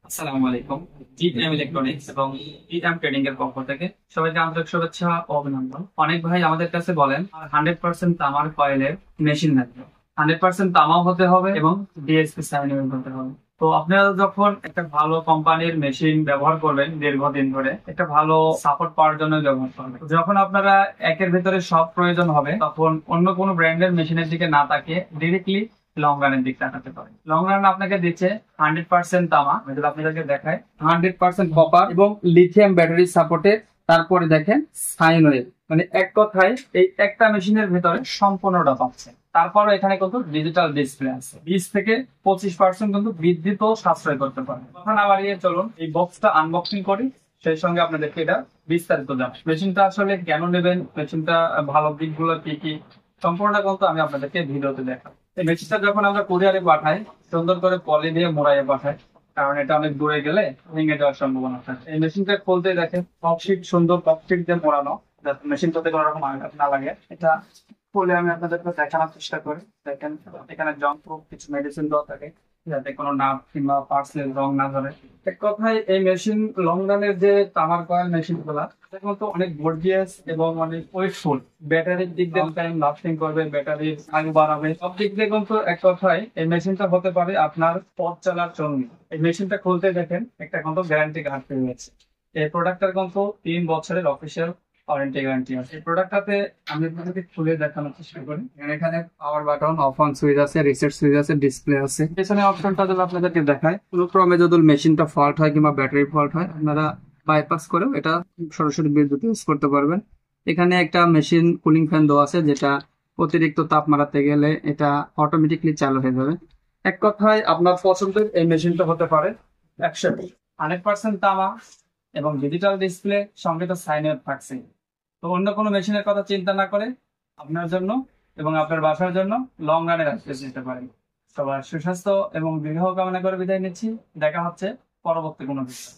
আসসালামু আলাইকুম। GM electronics এবং জিএম ট্রেডিং এর পক্ষ থেকে সবাইকে আন্তরিক শুভেচ্ছা ও অভিনন্দন। অনেক ভাই আমাদের কাছে বলেন 100% তামার কয়েলের মেশিন লাগবে, 100% তামাও হতে হবে এবং ডিএসপি সার্টিফিকেট হতে হবে। তো আপনারা যখন একটা ভালো কোম্পানির মেশিন ব্যবহার করবেন দীর্ঘদিন ধরে, একটা ভালো সাপোর্ট পাওয়ার জন্য ব্যবহার করবেন। যখন আপনারা একের ভিতরে সব প্রয়োজন হবে, তখন অন্য কোনো ব্র্যান্ডের মেশিনের দিকে না তাকিয়ে ডিরেক্টলি লং রানের দিক তাকাতে পারে। লং রান আপনাকে দিচ্ছে 100% তামা, যেটা আপনাদেরকে দেখায় 100% কপার এবং লিথিয়াম ব্যাটারি সাপোর্টে। তারপরে দেখেন সাইন ওয়েভ, মানে এক কথায় এই একটা মেশিনের ভিতরে সম্পূর্ণটা পাচ্ছে। তারপরে এখানে কিন্তু ডিজিটাল ডিসপ্লে আছে, 20 থেকে 25% কিন্তু বিদ্যুৎ সাশ্রয় করতে পারে। কথা না বাড়িয়ে চলুন এই বক্সটা আনবক্সিং করি, সেই সঙ্গে আপনাদেরকে এটা বিস্তারিত জানাই। মেশিনটা আসলে কেন নেবেন, মেশিনটা ভালো দিকগুলো কি কি, সম্পূর্ণটা কিন্তু আমি আপনাদেরকে ভিডিওতে দেখাবো। এই মেশিনটা যখন আমরা কুরিয়ারে পাঠাই, সুন্দর করে পলি দিয়ে মোড়াইয়ে পাঠাই, কারণ এটা অনেক দূরে গেলে ভেঙে যাওয়ার সম্ভাবনা থাকে। এই মেশিনটা খুলতে দেখেন ককশিট, সুন্দর ককশিট দিয়ে মোড়ানো, যাতে মেশিনটাতে কোনো রকম আঘাত না লাগে। এটা খুলে আমি আপনাদেরকে দেখানোর চেষ্টা করি। দেখেন এখানে যন্ত্র কিছু মেডিসিন দেওয়া থাকে, যাতে কোনো নাট কিংবা পার্সেল রং না ধরে। এক কথায় এই মেশিন লং রানের যে তামার কয়েল মেশিন গুলা এখন তো অনেক গর্জিয়াস এবং অনেক ওয়েটফুল। ব্যাটারির দিক দিয়ে টাইম লাস্টিং করবে, ব্যাটারির আয়ু বাড়াবে, সব দিক দিয়ে কিন্তু এক কথায় এই মেশিনটা হতে পারে আপনার পথ চলার জন্য। এই মেশিনটা খুলতে দেখেন একটা কিন্তু গ্যারান্টি কার্ড পেয়ে গেছে। এই প্রোডাক্টটার কিন্তু 3 বছরের অফিসিয়াল ওয়ারেন্টি গ্যারান্টি আছে। এই প্রোডাক্টটাতে আমি আপনাদেরকে খুলে দেখানোর চেষ্টা করি। এখানে power button, of on switch আছে, রিসেট সুইচ আছে, ডিসপ্লে আছে। পেছনে অপশনটা যদি আপনাদেরকে দেখায়, কোনো ক্রমে যদি মেশিনটা ফল্ট হয় কিংবা ব্যাটারি ফল্ট হয়, আপনারা বাইপাস করেও এটা সরাসরি বিদ্যুৎ ইউজ করতে পারবেন। এখানে একটা মেশিন কুলিং ফ্যান দেওয়া আছে, যেটা অতিরিক্ত তাপ মারাতে গেলে এটা অটোমেটিকলি চালু হয়ে যাবে। এক কথায় আপনার পছন্দের এই মেশিনটা হতে পারে একসাথে 100% তামা এবং ডিজিটাল ডিসপ্লে, সঙ্গে তো সাইন আপ থাকছে। তো অন্য কোনো মেশিনের কথা চিন্তা না করে আপনার জন্য এবং আপনার বাসার জন্য লং রানের অ্যাক্সেস নিতে পারেন। সবার সুস্বাস্থ্য এবং দীর্ঘ কামনা করে বিদায় নিচ্ছি। দেখা হচ্ছে পরবর্তী কোনো বিষয়।